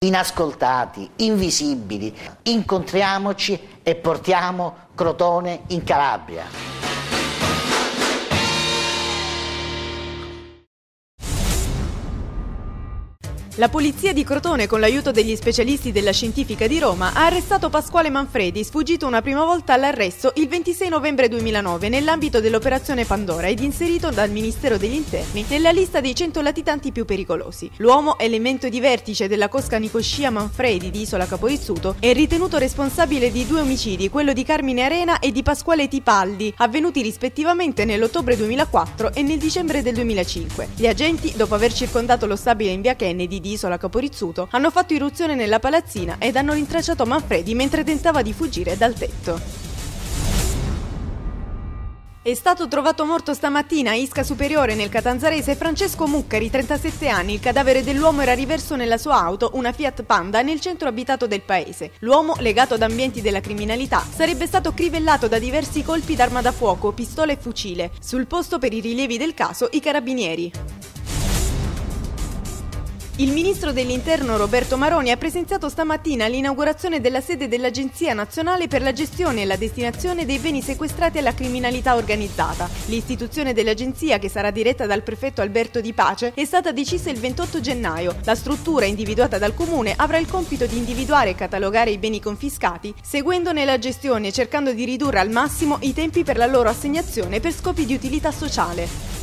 inascoltati, invisibili. Incontriamoci e portiamo Crotone in Calabria. La polizia di Crotone, con l'aiuto degli specialisti della Scientifica di Roma, ha arrestato Pasquale Manfredi, sfuggito una prima volta all'arresto il 26 novembre 2009 nell'ambito dell'operazione Pandora ed inserito dal Ministero degli Interni nella lista dei 100 latitanti più pericolosi. L'uomo, elemento di vertice della cosca Nicosia Manfredi di Isola Caporizzuto, è ritenuto responsabile di 2 omicidi, quello di Carmine Arena e di Pasquale Tipaldi, avvenuti rispettivamente nell'ottobre 2004 e nel dicembre del 2005. Gli agenti, dopo aver circondato lo stabile in via Kennedy di Isola Caporizzuto, hanno fatto irruzione nella palazzina ed hanno rintracciato Manfredi mentre tentava di fuggire dal tetto. È stato trovato morto stamattina a Isca Superiore nel Catanzarese Francesco Muccari, 37 anni. Il cadavere dell'uomo era riverso nella sua auto, una Fiat Panda, nel centro abitato del paese. L'uomo, legato ad ambienti della criminalità, sarebbe stato crivellato da diversi colpi d'arma da fuoco, pistola e fucile. Sul posto, per i rilievi del caso, i carabinieri. Il ministro dell'Interno Roberto Maroni ha presenziato stamattina all'inaugurazione della sede dell'Agenzia Nazionale per la gestione e la destinazione dei beni sequestrati alla criminalità organizzata. L'istituzione dell'agenzia, che sarà diretta dal prefetto Alberto Di Pace, è stata decisa il 28 gennaio. La struttura, individuata dal Comune, avrà il compito di individuare e catalogare i beni confiscati, seguendone la gestione e cercando di ridurre al massimo i tempi per la loro assegnazione per scopi di utilità sociale.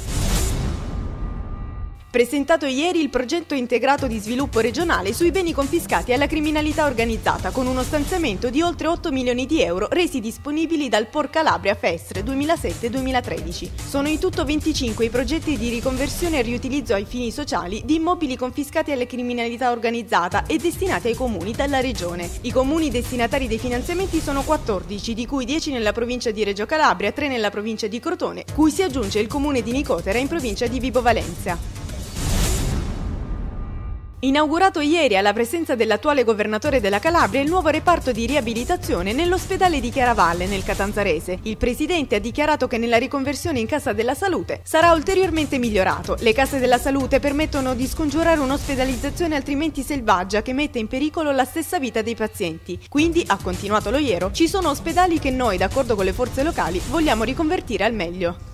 Presentato ieri il progetto integrato di sviluppo regionale sui beni confiscati alla criminalità organizzata, con uno stanziamento di oltre 8 milioni di euro resi disponibili dal POR Calabria FESR 2007-2013. Sono in tutto 25 i progetti di riconversione e riutilizzo ai fini sociali di immobili confiscati alla criminalità organizzata e destinati ai comuni dalla regione. I comuni destinatari dei finanziamenti sono 14, di cui 10 nella provincia di Reggio Calabria, 3 nella provincia di Crotone, cui si aggiunge il comune di Nicotera in provincia di Vibo Valentia. Inaugurato ieri alla presenza dell'attuale governatore della Calabria il nuovo reparto di riabilitazione nell'ospedale di Chiaravalle nel Catanzarese. Il presidente ha dichiarato che nella riconversione in Casa della Salute sarà ulteriormente migliorato. Le case della salute permettono di scongiurare un'ospedalizzazione altrimenti selvaggia che mette in pericolo la stessa vita dei pazienti. Quindi, ha continuato lo Iero, ci sono ospedali che noi, d'accordo con le forze locali, vogliamo riconvertire al meglio.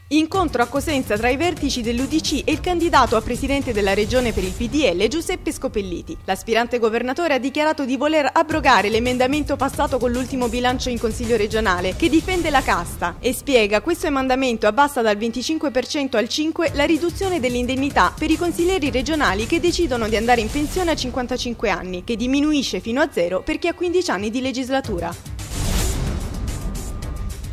Incontro a Cosenza tra i vertici dell'UDC e il candidato a presidente della regione per il PDL Giuseppe Scopelliti. L'aspirante governatore ha dichiarato di voler abrogare l'emendamento passato con l'ultimo bilancio in Consiglio regionale che difende la casta e spiega: questo emendamento abbassa dal 25% al 5% la riduzione dell'indennità per i consiglieri regionali che decidono di andare in pensione a 55 anni, che diminuisce fino a 0 per chi ha 15 anni di legislatura.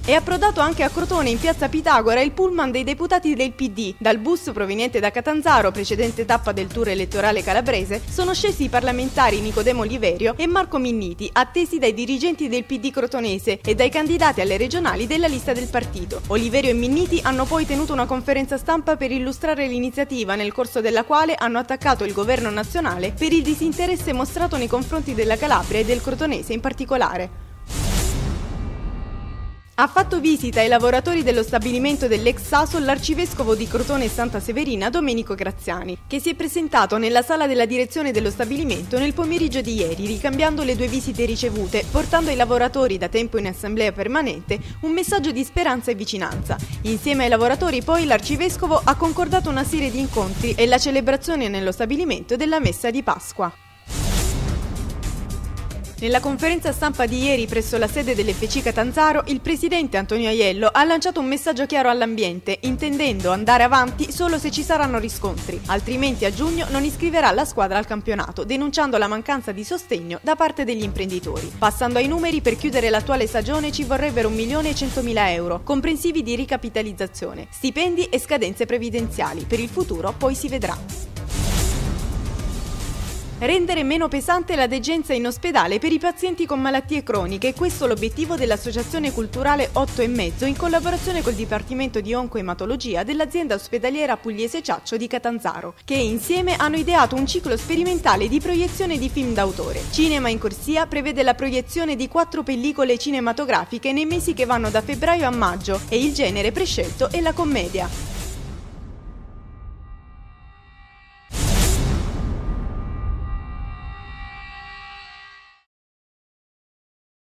È approdato anche a Crotone, in piazza Pitagora, il pullman dei deputati del PD. Dal bus proveniente da Catanzaro, precedente tappa del tour elettorale calabrese, sono scesi i parlamentari Nicodemo Oliverio e Marco Minniti, attesi dai dirigenti del PD crotonese e dai candidati alle regionali della lista del partito. Oliverio e Minniti hanno poi tenuto una conferenza stampa per illustrare l'iniziativa, nel corso della quale hanno attaccato il governo nazionale per il disinteresse mostrato nei confronti della Calabria e del crotonese in particolare. Ha fatto visita ai lavoratori dello stabilimento dell'ex Sasol l'arcivescovo di Crotone e Santa Severina Domenico Graziani, che si è presentato nella sala della direzione dello stabilimento nel pomeriggio di ieri, ricambiando le 2 visite ricevute, portando ai lavoratori da tempo in assemblea permanente un messaggio di speranza e vicinanza. Insieme ai lavoratori poi l'arcivescovo ha concordato una serie di incontri e la celebrazione nello stabilimento della messa di Pasqua. Nella conferenza stampa di ieri presso la sede dell'FC Catanzaro, il presidente Antonio Aiello ha lanciato un messaggio chiaro all'ambiente, intendendo andare avanti solo se ci saranno riscontri, altrimenti a giugno non iscriverà la squadra al campionato, denunciando la mancanza di sostegno da parte degli imprenditori. Passando ai numeri, per chiudere l'attuale stagione ci vorrebbero 1.100.000 euro, comprensivi di ricapitalizzazione, stipendi e scadenze previdenziali. Per il futuro poi si vedrà. Rendere meno pesante la degenza in ospedale per i pazienti con malattie croniche, questo è l'obiettivo dell'Associazione Culturale 8 e Mezzo in collaborazione col Dipartimento di Oncoematologia dell'azienda ospedaliera pugliese Ciaccio di Catanzaro, che insieme hanno ideato un ciclo sperimentale di proiezione di film d'autore. Cinema in Corsia prevede la proiezione di 4 pellicole cinematografiche nei mesi che vanno da febbraio a maggio e il genere prescelto è la commedia.